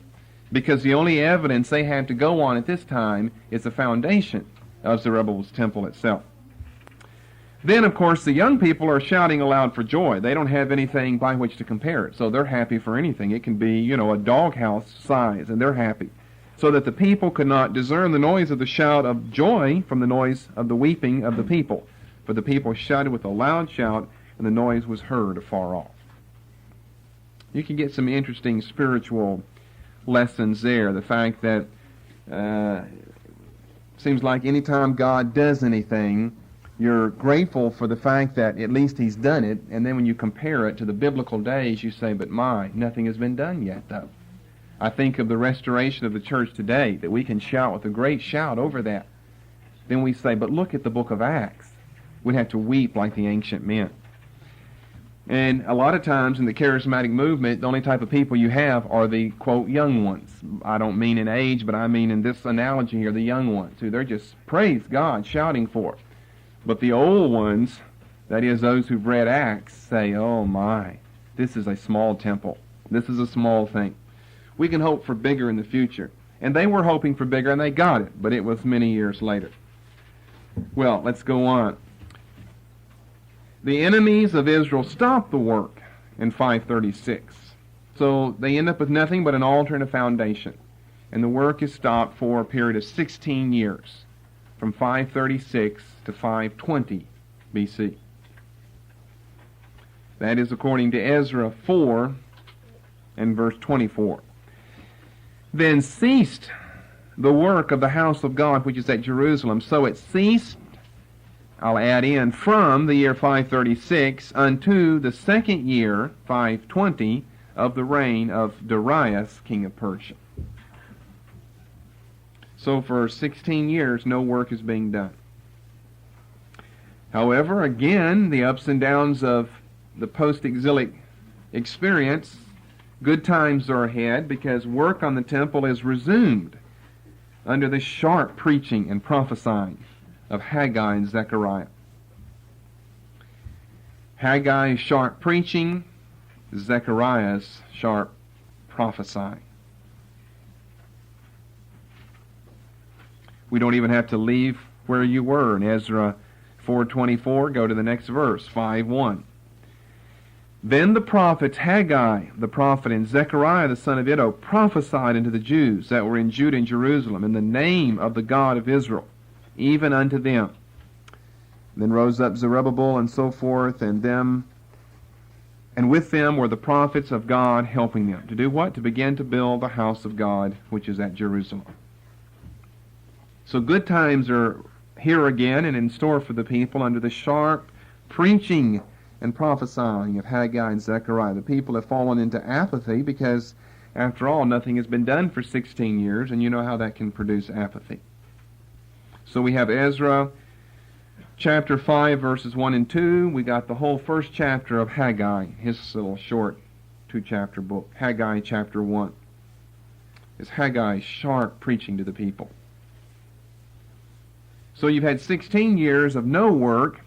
because the only evidence they have to go on at this time is the foundation of Zerubbabel's temple itself. Then, of course, the young people are shouting aloud for joy. They don't have anything by which to compare it, so they're happy for anything. It can be, a doghouse size, and they're happy. So that the people could not discern the noise of the shout of joy from the noise of the weeping of the people. For the people shouted with a loud shout, and the noise was heard afar off. You can get some interesting spiritual lessons there. The fact that seems like any time God does anything, you're grateful for the fact that at least He's done it, and then when you compare it to the biblical days, you say, but nothing has been done yet, though. I think of the restoration of the church today, that we can shout with a great shout over that. Then we say, but look at the book of Acts. We'd have to weep like the ancient men. And a lot of times in the charismatic movement, the only type of people you have are the, quote, young ones. I don't mean in age, but I mean in this analogy here, the young ones, who they're just, praise God, shouting for it. But the old ones, that is those who've read Acts, say, oh my, this is a small temple. This is a small thing. We can hope for bigger in the future. And they were hoping for bigger, and they got it, but it was many years later. Well, let's go on. The enemies of Israel stopped the work in 536. So they end up with nothing but an altar and a foundation. And the work is stopped for a period of 16 years, from 536 to 520 BC. That is according to Ezra 4 and verse 24. Then ceased the work of the house of God which is at Jerusalem. So it ceased I'll add in, from the year 536 unto the second year, 520, of the reign of Darius, king of Persia. So for 16 years, no work is being done. However, again, the ups and downs of the post-exilic experience, good times are ahead because work on the temple is resumed under the sharp preaching and prophesying of Haggai and Zechariah. Haggai's sharp preaching, Zechariah's sharp prophesying. We don't even have to leave where you were in Ezra 4:24. Go to the next verse, 5:1. Then the prophets Haggai, the prophet, and Zechariah, the son of Iddo, prophesied unto the Jews that were in Judah and Jerusalem in the name of the God of Israel, even unto them. Then rose up Zerubbabel and so forth, and with them were the prophets of God helping them. To do what? To begin to build the house of God, which is at Jerusalem. So good times are here again and in store for the people under the sharp preaching and prophesying of Haggai and Zechariah. The people have fallen into apathy because, after all, nothing has been done for 16 years, and you know how that can produce apathy. So we have Ezra chapter 5, verses 1 and 2. We got the whole first chapter of Haggai, his little short 2-chapter book. Haggai chapter 1 is Haggai's sharp preaching to the people. So you've had 16 years of no work.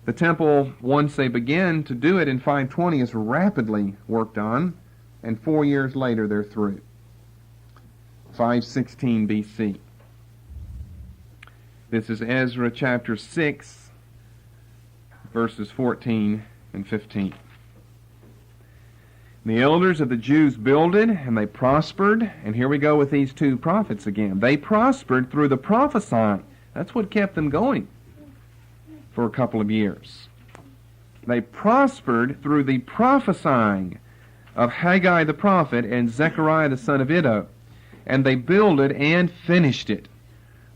The temple, once they begin to do it in 520, is rapidly worked on, and 4 years later they're through. 516 BC. This is Ezra chapter 6, verses 14 and 15. The elders of the Jews builded, and they prospered. And here we go with these two prophets again. They prospered through the prophesying. That's what kept them going for a couple of years. They prospered through the prophesying of Haggai the prophet and Zechariah the son of Iddo. And they builded and finished it,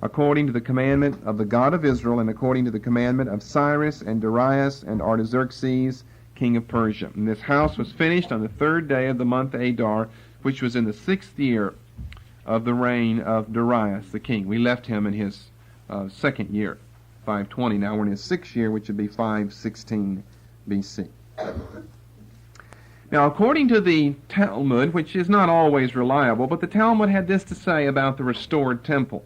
according to the commandment of the God of Israel, and according to the commandment of Cyrus and Darius and Artaxerxes, king of Persia. And this house was finished on the 3rd day of the month Adar, which was in the 6th year of the reign of Darius the king. We left him in his 2nd year, 520. Now we're in his 6th year, which would be 516 BC. Now, according to the Talmud, which is not always reliable, but the Talmud had this to say about the restored temple.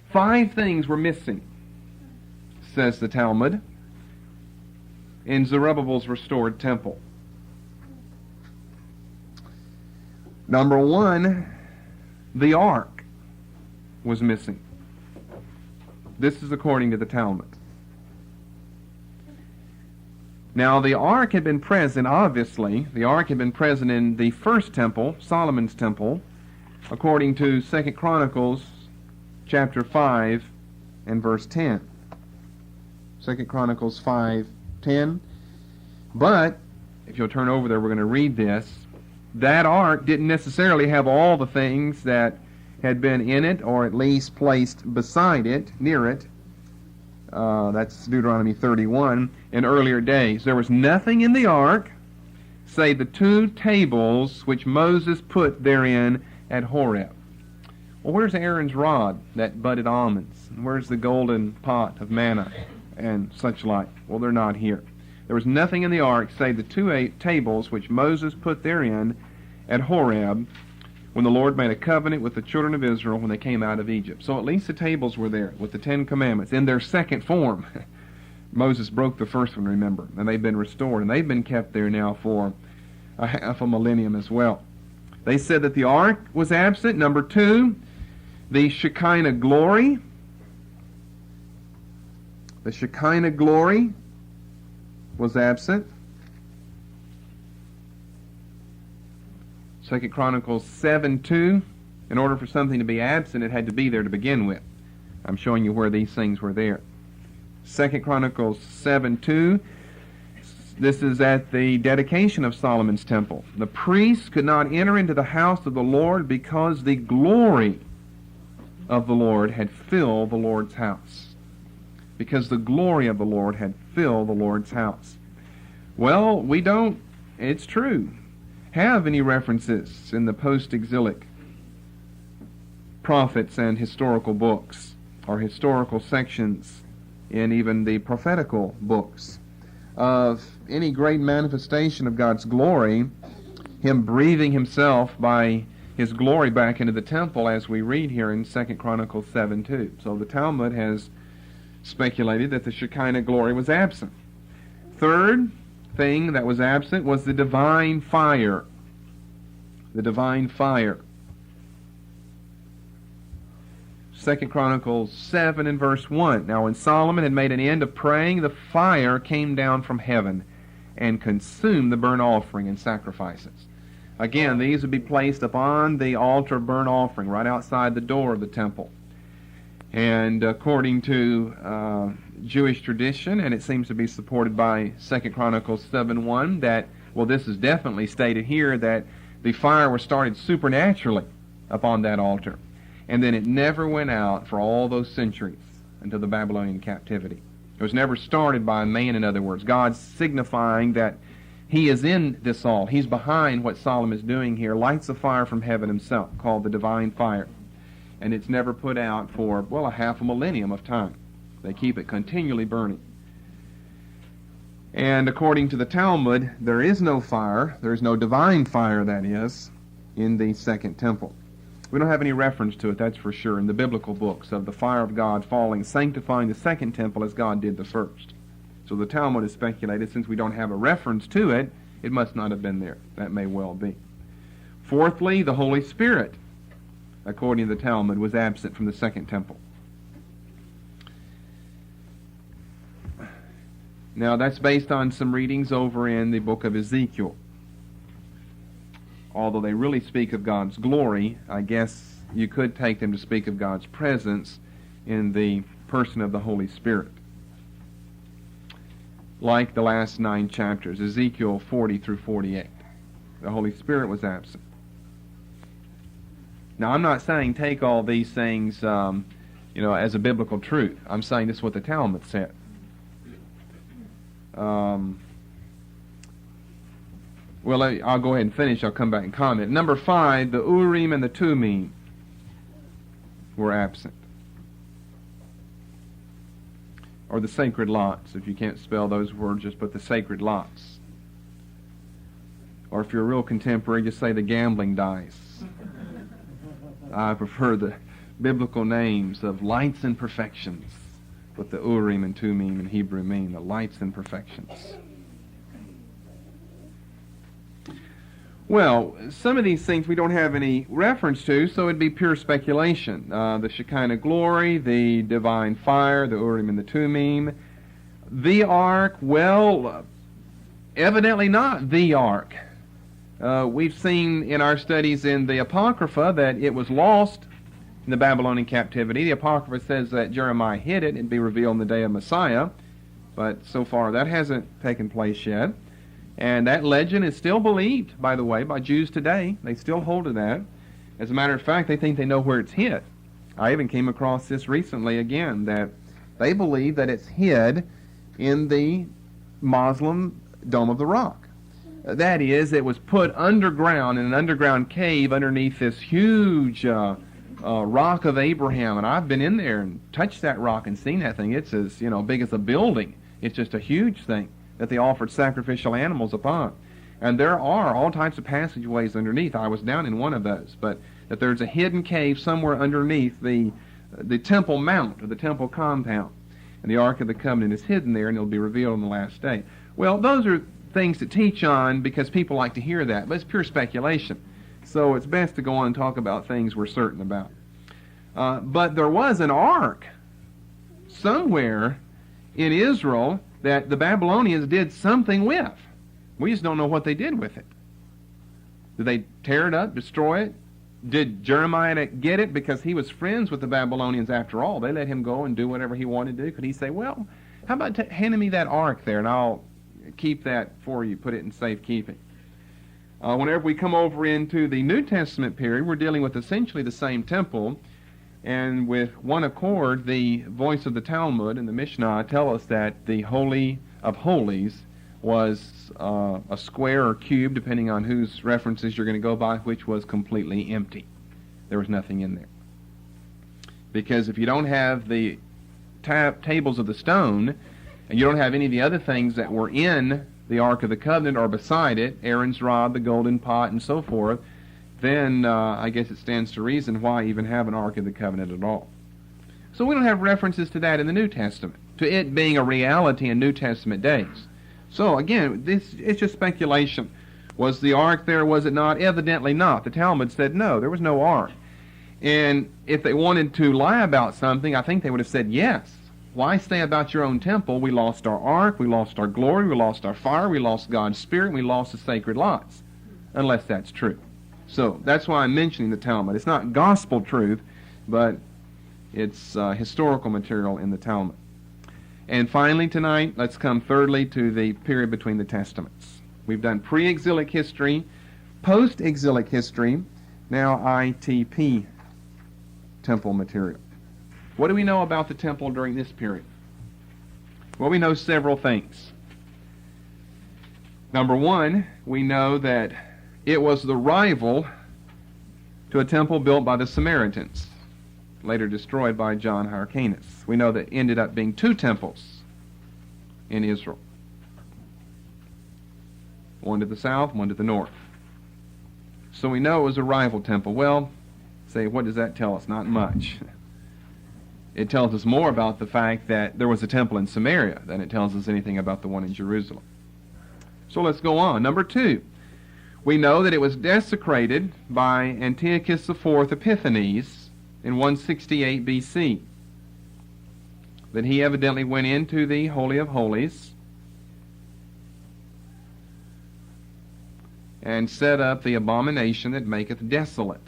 5 things were missing, says the Talmud, in Zerubbabel's restored temple. Number 1, the ark was missing. This is according to the Talmud. Now, the ark had been present, obviously. The ark had been present in the first temple, Solomon's temple, according to 2 Chronicles chapter 5 and verse 10. 2 Chronicles 5:10. But, if you'll turn over there, we're going to read this. That ark didn't necessarily have all the things that had been in it, or at least placed beside it, near it. That's Deuteronomy 31, in earlier days. There was nothing in the ark, save the 2 tables which Moses put therein at Horeb. Well, where's Aaron's rod that budded almonds? And where's the golden pot of manna and such like? Well, they're not here. There was nothing in the ark save the 2 tables which Moses put therein at Horeb, when the Lord made a covenant with the children of Israel when they came out of Egypt. So at least the tables were there with the 10 commandments in their second form. Moses broke the first one, remember, and they've been restored, and they've been kept there now for a half a millennium as well. They said that the ark was absent. Number 2, the Shekinah glory. The Shekinah glory was absent. 2 Chronicles 7:2. In order for something to be absent, it had to be there to begin with. I'm showing you where these things were there. 2 Chronicles 7:2. This is at the dedication of Solomon's temple. The priests could not enter into the house of the Lord because the glory of the Lord had filled the Lord's house. because the glory of the Lord had filled the Lord's house. Well, we don't, it's true, have any references in the post-exilic prophets and historical books, or historical sections in even the prophetical books, of any great manifestation of God's glory, Him breathing Himself by His glory back into the temple, as we read here in 2 Chronicles 7:2. So the Talmud has speculated that the Shekinah glory was absent. Third thing that was absent was the divine fire. The divine fire. 2 Chronicles 7 and verse 1. Now when Solomon had made an end of praying, the fire came down from heaven and consumed the burnt offering and sacrifices. Again, these would be placed upon the altar of burnt offering right outside the door of the temple. And according to Jewish tradition, and it seems to be supported by 2 Chronicles 7:1, that, well, this is definitely stated here, that the fire was started supernaturally upon that altar. And then it never went out for all those centuries until the Babylonian captivity. It was never started by a man, in other words. God signifying that He is in this all. He's behind what Solomon is doing here, lights a fire from heaven Himself, called the divine fire. And it's never put out for, well, a half a millennium of time. They keep it continually burning. And according to the Talmud, there is no fire, there is no divine fire, that is, in the second temple. We don't have any reference to it, that's for sure, in the biblical books of the fire of God falling, sanctifying the second temple as God did the first. So the Talmud has speculated, since we don't have a reference to it, it must not have been there. That may well be. Fourthly, the Holy Spirit, according to the Talmud, was absent from the second temple. Now that's based on some readings over in the book of Ezekiel. Although they really speak of God's glory, I guess you could take them to speak of God's presence in the person of the Holy Spirit. Like the last 9 chapters, Ezekiel 40 through 48. The Holy Spirit was absent. Now, I'm not saying take all these things, as a biblical truth. I'm saying this is what the Talmud said. Well, I'll go ahead and finish. I'll come back and comment. Number 5, the Urim and the Tumim were absent. Or the sacred lots. If you can't spell those words, just put the sacred lots. Or if you're a real contemporary, just say the gambling dice. I prefer the biblical names of lights and perfections, what the Urim and Tumim in Hebrew mean, the lights and perfections. Well, some of these things we don't have any reference to, so it'd be pure speculation. The Shekinah glory, the divine fire, the Urim and the Tumim. The ark, well, evidently not the ark. We've seen in our studies in the Apocrypha that it was lost in the Babylonian captivity. The Apocrypha says that Jeremiah hid it and it'd be revealed in the day of Messiah, but so far that hasn't taken place yet. And that legend is still believed, by the way, by Jews today. They still hold to that. As a matter of fact, they think they know where it's hid. I even came across this recently again, that they believe that it's hid in the Muslim Dome of the Rock. That is, it was put underground in an underground cave underneath this huge rock of Abraham. And I've been in there and touched that rock and seen that thing. It's as big as a building. It's just a huge thing that they offered sacrificial animals upon. And there are all types of passageways underneath. I was down in one of those, but that there's a hidden cave somewhere underneath the Temple Mount, or the Temple Compound. And the Ark of the Covenant is hidden there, and it'll be revealed on the last day. Well, those are things to teach on because people like to hear that, but it's pure speculation. So it's best to go on and talk about things we're certain about. But there was an ark somewhere in Israel that the Babylonians did something with. We just don't know what they did with it. Did they tear it up, destroy it? Did Jeremiah get it because he was friends with the Babylonians after all? They let him go and do whatever he wanted to do. Could he say, well, how about handing me that ark there and I'll keep that for you, put it in safekeeping? Whenever we come over into the New Testament period, we're dealing with essentially the same temple. And with one accord, the voice of the Talmud and the Mishnah tell us that the Holy of Holies was a square or cube, depending on whose references you're going to go by, which was completely empty. There was nothing in there. Because if you don't have the tables of the stone, and you don't have any of the other things that were in the Ark of the Covenant or beside it, Aaron's rod, the golden pot, and so forth, then I guess it stands to reason why even have an Ark of the Covenant at all. So we don't have references to that in the New Testament, to it being a reality in New Testament days. So again, it's just speculation. Was the Ark there, was it not? Evidently not. The Talmud said no, there was no Ark. And if they wanted to lie about something, I think they would have said yes. Why say about your own temple, we lost our ark, we lost our glory, we lost our fire, we lost God's Spirit, and we lost the sacred lots, unless that's true. So that's why I'm mentioning the Talmud. It's not gospel truth, but it's historical material in the Talmud. And finally tonight, let's come thirdly to the period between the Testaments. We've done pre-exilic history, post-exilic history, now ITP temple material. What do we know about the temple during this period? Well, we know several things. Number one, we know that it was the rival to a temple built by the Samaritans, later destroyed by John Hyrcanus. We know that it ended up being two temples in Israel. One to the south, one to the north. So we know it was a rival temple. Well, say, what does that tell us? Not much. It tells us more about the fact that there was a temple in Samaria than it tells us anything about the one in Jerusalem. So let's go on. Number two, we know that it was desecrated by Antiochus IV Epiphanes in 168 B.C. That he evidently went into the Holy of Holies and set up the abomination that maketh desolate.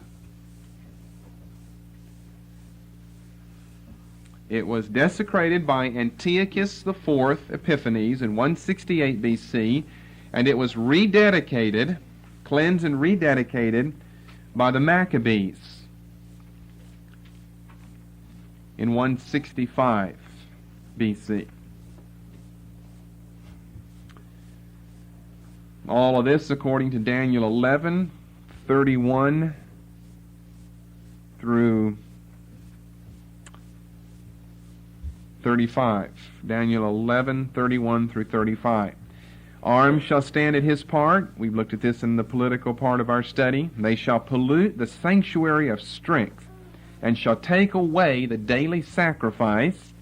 It was desecrated by Antiochus IV Epiphanes in 168 B.C., and it was rededicated, cleansed and rededicated by the Maccabees in 165 B.C. All of this according to Daniel 11:31 through 35. Daniel 11:31 through 35. Arms shall stand at his part. We've looked at this in the political part of our study. They shall pollute the sanctuary of strength, and shall take away the daily sacrifice.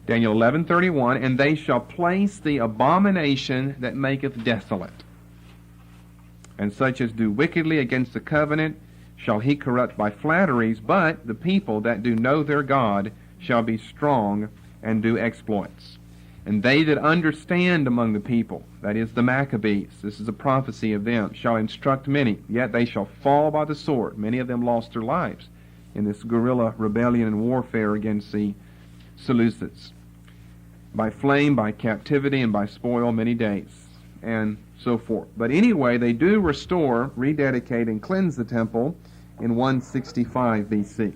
Daniel 11:31, and they shall place the abomination that maketh desolate. And such as do wickedly against the covenant shall he corrupt by flatteries, but the people that do know their God shall be strong and do exploits. And they that understand among the people, that is the Maccabees, this is a prophecy of them, shall instruct many, yet they shall fall by the sword. Many of them lost their lives in this guerrilla rebellion and warfare against the Seleucids. By flame, by captivity, and by spoil many days, and so forth. But anyway, they do restore, rededicate, and cleanse the temple in 165 B.C.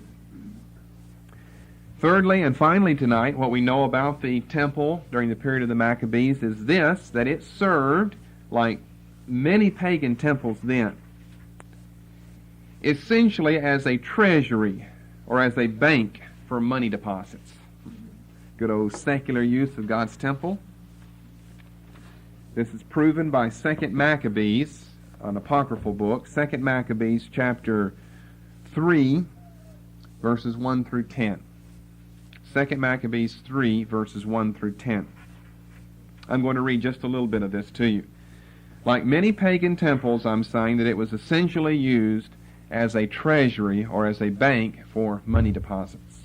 Thirdly and finally tonight, what we know about the temple during the period of the Maccabees is this, that it served, like many pagan temples then, essentially as a treasury or as a bank for money deposits. Good old secular use of God's temple. This is proven by 2 Maccabees, an apocryphal book, 2 Maccabees chapter 3, verses 1 through 10. 2 Maccabees 3, verses 1 through 10. I'm going to read just a little bit of this to you. Like many pagan temples, I'm saying that it was essentially used as a treasury or as a bank for money deposits.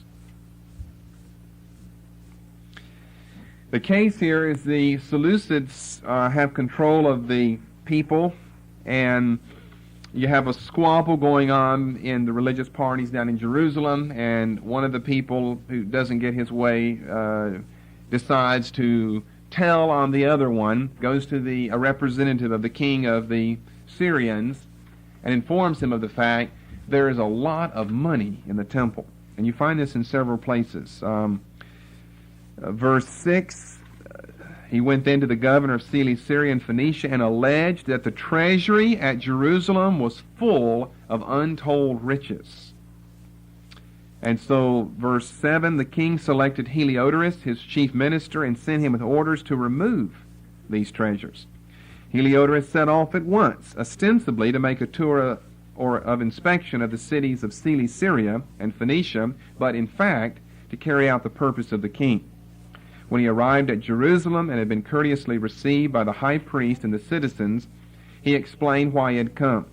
The case here is the Seleucids have control of the people, and you have a squabble going on in the religious parties down in Jerusalem, and one of the people who doesn't get his way decides to tell on the other one, goes to a representative of the king of the Syrians, and informs him of the fact there is a lot of money in the temple. And you find this in several places. Verse 6, he went then to the governor of Cilicia and Phoenicia and alleged that the treasury at Jerusalem was full of untold riches. And so, verse 7, the king selected Heliodorus, his chief minister, and sent him with orders to remove these treasures. Heliodorus set off at once, ostensibly to make a tour of inspection of the cities of Cilicia and Phoenicia, but in fact to carry out the purpose of the king. When he arrived at Jerusalem and had been courteously received by the high priest and the citizens, he explained why he had come.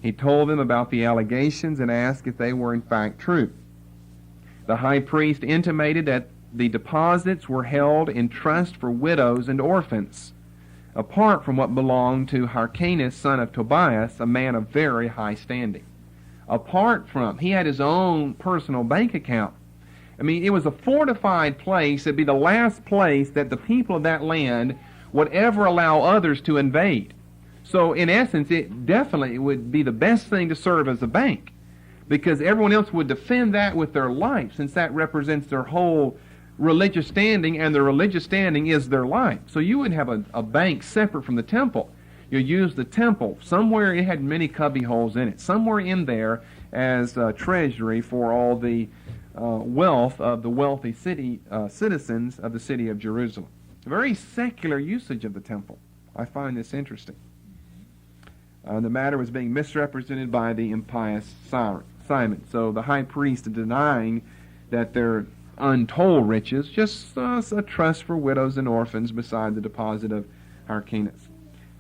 He told them about the allegations and asked if they were in fact true. The high priest intimated that the deposits were held in trust for widows and orphans, apart from what belonged to Hyrcanus, son of Tobias, a man of very high standing. Apart from, he had his own personal bank account. I mean, it was a fortified place. It'd be the last place that the people of that land would ever allow others to invade. So, in essence, it definitely would be the best thing to serve as a bank, because everyone else would defend that with their life, since that represents their whole religious standing, and their religious standing is their life. So you would have a bank separate from the temple. You use the temple. Somewhere it had many cubby holes in it. Somewhere in there as treasury for all the wealth of the wealthy citizens of the city of Jerusalem. A very secular usage of the temple. I find this interesting. The matter was being misrepresented by the impious Simon. So the high priest denying that their untold riches, just a trust for widows and orphans beside the deposit of Hyrcanus.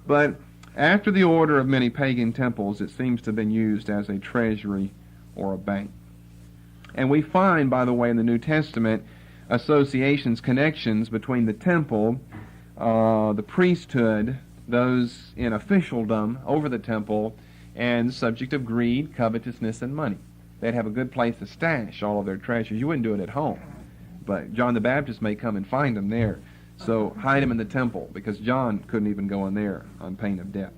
But after the order of many pagan temples, it seems to have been used as a treasury or a bank. And we find, by the way, in the New Testament, associations, connections between the temple, the priesthood, those in officialdom over the temple, and the subject of greed, covetousness, and money. They'd have a good place to stash all of their treasures. You wouldn't do it at home, but John the Baptist may come and find them there. So hide them in the temple, because John couldn't even go in there on pain of death.